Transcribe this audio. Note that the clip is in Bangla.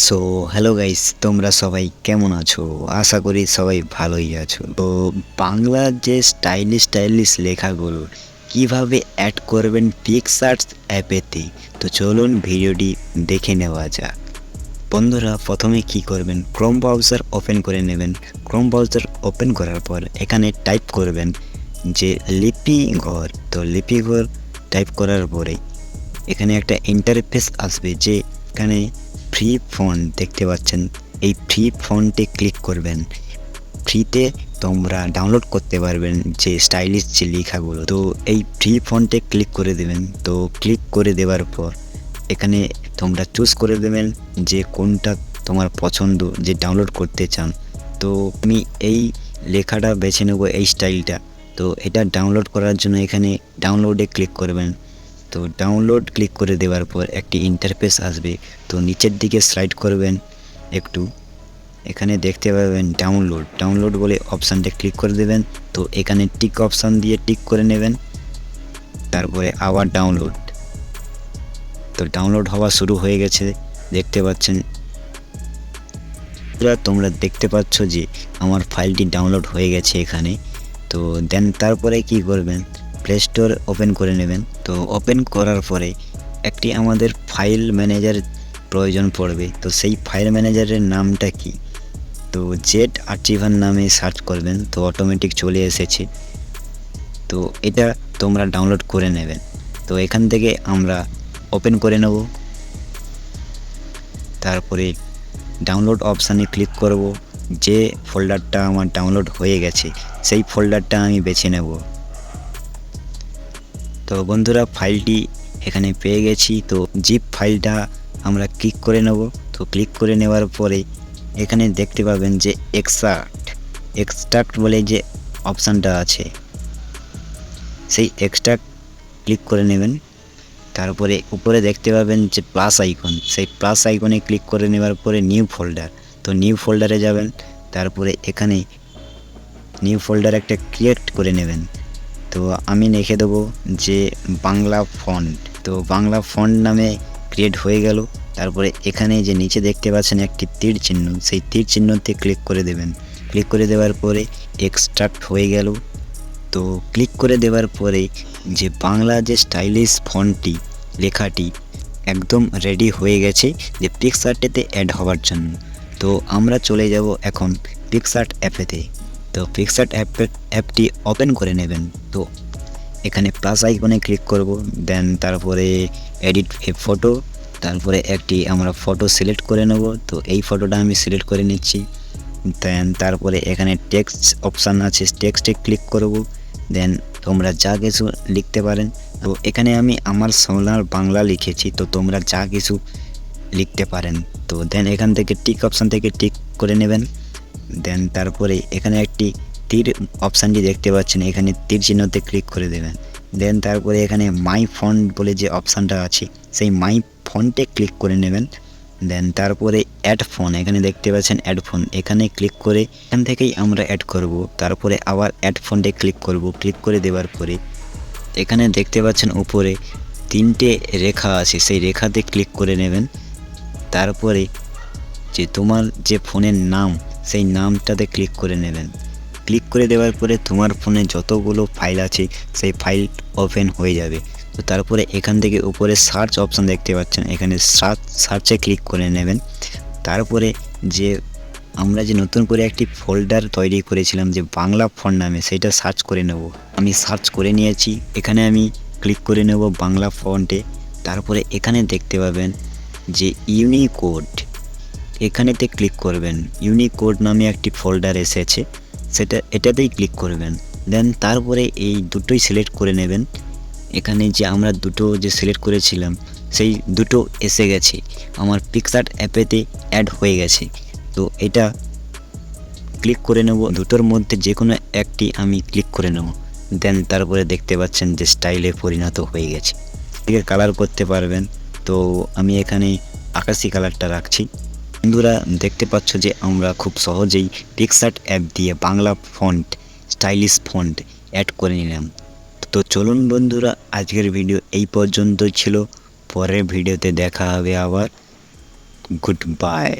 সো হ্যালো গাইস, তোমরা সবাই কেমন আছো? আশা করি সবাই ভালোই আছো। তো বাংলার যে স্টাইলিশ লেখাগুলো কিভাবে অ্যাড করবেন পিক্সার্টস অ্যাপেতে, তো চলুন ভিডিওটি দেখে নেওয়া যাক। বন্ধুরা, প্রথমে কি করবেন, ক্রোম ব্রাউজার ওপেন করে নেবেন। ক্রোম ব্রাউজার ওপেন করার পর এখানে টাইপ করবেন যে লিপিঘর। তো লিপিঘর টাইপ করার পরে এখানে একটা ইন্টারফেস আসবে, যে এখানে ফ্রি ফন্ট দেখতে পাচ্ছেন। এই ফ্রি ফন্টে ক্লিক করবেন। ফ্রিতে তোমরা ডাউনলোড করতে পারবেন যে স্টাইলিশ যে লেখাগুলো। তো এই ফ্রি ফন্টে ক্লিক করে দেবেন। তো ক্লিক করে দেওয়ার পর এখানে তোমরা চুজ করে দেবেন যে কোনটা তোমার পছন্দ, যে ডাউনলোড করতে চান। তো আমি এই লেখাটা বেছে নেব, এই স্টাইলটা। তো এটা ডাউনলোড করার জন্য এখানে ডাউনলোডে ক্লিক করবেন। তো ডাউনলোড ক্লিক করে দেওয়ার পর একটি ইন্টারফেস আসবে। তো নিচের দিকে স্লাইড করবেন একটু, এখানে দেখতে পাবেন ডাউনলোড বলে অপশানটা ক্লিক করে দেবেন। তো এখানে টিক অপশান দিয়ে টিক করে নেবেন, তারপরে আবার ডাউনলোড। তো ডাউনলোড হওয়া শুরু হয়ে গেছে, দেখতে পাচ্ছেন। তোমরা দেখতে পাচ্ছ যে আমার ফাইলটি ডাউনলোড হয়ে গেছে এখানে। তো দেন তারপরে কি করবেন, প্লে স্টোর ওপেন করে নেবেন। তো ওপেন করার পরে একটি আমাদের ফাইল ম্যানেজার প্রয়োজন পড়বে। তো সেই ফাইল ম্যানেজারের নামটা কি, তো জেড আর্চিভার নামে সার্চ করবেন। তো অটোমেটিক চলে এসেছে। তো এটা তোমরা ডাউনলোড করে নেবেন। তো এখান থেকে আমরা ওপেন করে নেব। তারপরে ডাউনলোড অপশানে ক্লিক করব। যে ফোল্ডারটা আমার ডাউনলোড হয়ে গেছে সেই ফোল্ডারটা আমি বেছে নেব। তো বন্ধুরা, ফাইলটি এখানে পেয়ে গেছি। তো জিপ ফাইলটা আমরা ক্লিক করে নেব। তো ক্লিক করে নেওয়ার পরে এখানে দেখতে পাবেন যে এক্সট্রাক্ট বলে যে অপশানটা আছে, সেই এক্সট্রাক্ট ক্লিক করে নেবেন। তারপরে উপরে দেখতে পাবেন যে প্লাস আইকন, সেই প্লাস আইকনে ক্লিক করে নেওয়ার পরে নিউ ফোল্ডার। তো নিউ ফোল্ডারে যাবেন। তারপরে এখানে নিউ ফোল্ডার একটা ক্রিয়েট করে নেবেন। তো আমি লিখে দেবো যে বাংলা ফন্ট। তো বাংলা ফন্ট নামে ক্রিয়েট হয়ে গেল। তারপরে এখানে যে নিচে দেখতে পাচ্ছেন একটি তীর চিহ্ন, সেই তীর চিহ্নতে ক্লিক করে দেবেন। ক্লিক করে দেওয়ার পরে এক্সট্রাক্ট হয়ে গেল। তো ক্লিক করে দেওয়ার পরে যে বাংলা যে স্টাইলিশ ফন্টটি, লেখাটি একদম রেডি হয়ে গেছে যে পিক্সার্টেতে অ্যাড হওয়ার জন্য। তো আমরা চলে যাব এখন পিক্সার্ট অ্যাপেতে। তো পিক্সার্ট অ্যাপটি ওপেন করে নেবেন। তো এখানে প্লাস আইকনে ক্লিক করব। দেন তারপরে এডিট এ ফটো, তারপরে একটি আমরা ফটো সিলেক্ট করে নেব। তো এই ফটোটা আমি সিলেক্ট করে নিচ্ছি। দেন তারপরে এখানে টেক্সট অপশান আছে, টেক্সটে ক্লিক করব। দেন তোমরা যা কিছু লিখতে পারেন। তো এখানে আমি আমার সোনার বাংলা লিখেছি, তো তোমরা যা কিছু লিখতে পারেন। তো দেন এখান থেকে টিক অপশান থেকে টিক করে নেবেন। দেন তারপরে এখানে একটি তীর অপশানটি দেখতে পাচ্ছেন, এখানে তীর চিহ্নতে ক্লিক করে দেবেন। দেন তারপরে এখানে মাই ফন্ট বলে যে অপশানটা আছে, সেই মাই ফন্টে ক্লিক করে নেবেন। দেন তারপরে অ্যাড ফোন, এখানে দেখতে পাচ্ছেন অ্যাড ফোন, এখানে ক্লিক করে এখান থেকেই আমরা অ্যাড করব। তারপরে আবার অ্যাড ফন্টে ক্লিক করব। ক্লিক করে দেওয়ার পরে এখানে দেখতে পাচ্ছেন উপরে তিনটে রেখা আছে, সেই রেখাতে ক্লিক করে নেবেন। তারপরে যে তোমার যে ফোনের নাম, সেই নামটাতে ক্লিক করে নেবেন। ক্লিক করে দেওয়ার পরে তোমার ফোনে যতগুলো ফাইল আছে সেই ফাইল ওপেন হয়ে যাবে। তো তারপরে এখান থেকে উপরে সার্চ অপশান দেখতে পাচ্ছেন, এখানে সার্চে ক্লিক করে নেবেন। তারপরে যে আমরা যে নতুন করে একটি ফোল্ডার তৈরি করেছিলাম যে বাংলা ফন্ট নামে, সেটা সার্চ করে নেব। আমি সার্চ করে নিয়েছি, এখানে আমি ক্লিক করে নেব বাংলা ফন্টে। তারপরে এখানে দেখতে পাবেন যে ইউনিকোড, এখানেতে ক্লিক করবেন। ইউনিকোড নামে একটি ফোল্ডার এসেছে, এটাতেই ক্লিক করবেন। দেন তারপরে এই দুটোই সিলেক্ট করে নেবেন। এখানে যে আমরা দুটো যে সিলেক্ট করেছিলাম সেই দুটো এসে গেছে, আমার পিক্সার্ট অ্যাপেতে অ্যাড হয়ে গেছে। তো এটা ক্লিক করে নেব, দুটোর মধ্যে যে কোনো একটি আমি ক্লিক করে নেব। দেন তারপরে দেখতে পাচ্ছেন যে স্টাইলে পরিণত হয়ে গেছে। এটাকে কালার করতে পারবেন। তো আমি এখানে আকাশি কালারটা রাখছি। বন্ধুরা, দেখতে পাচ্ছ যে আমরা খুব সহজেই পিক্সার্ট অ্যাপ দিয়ে Bangla font, stylish font add করে নিলাম। তো চলুন বন্ধুরা, আজকের ভিডিও এই পর্যন্তই ছিল। পরের ভিডিওতে দেখা হবে আবার। Good bye.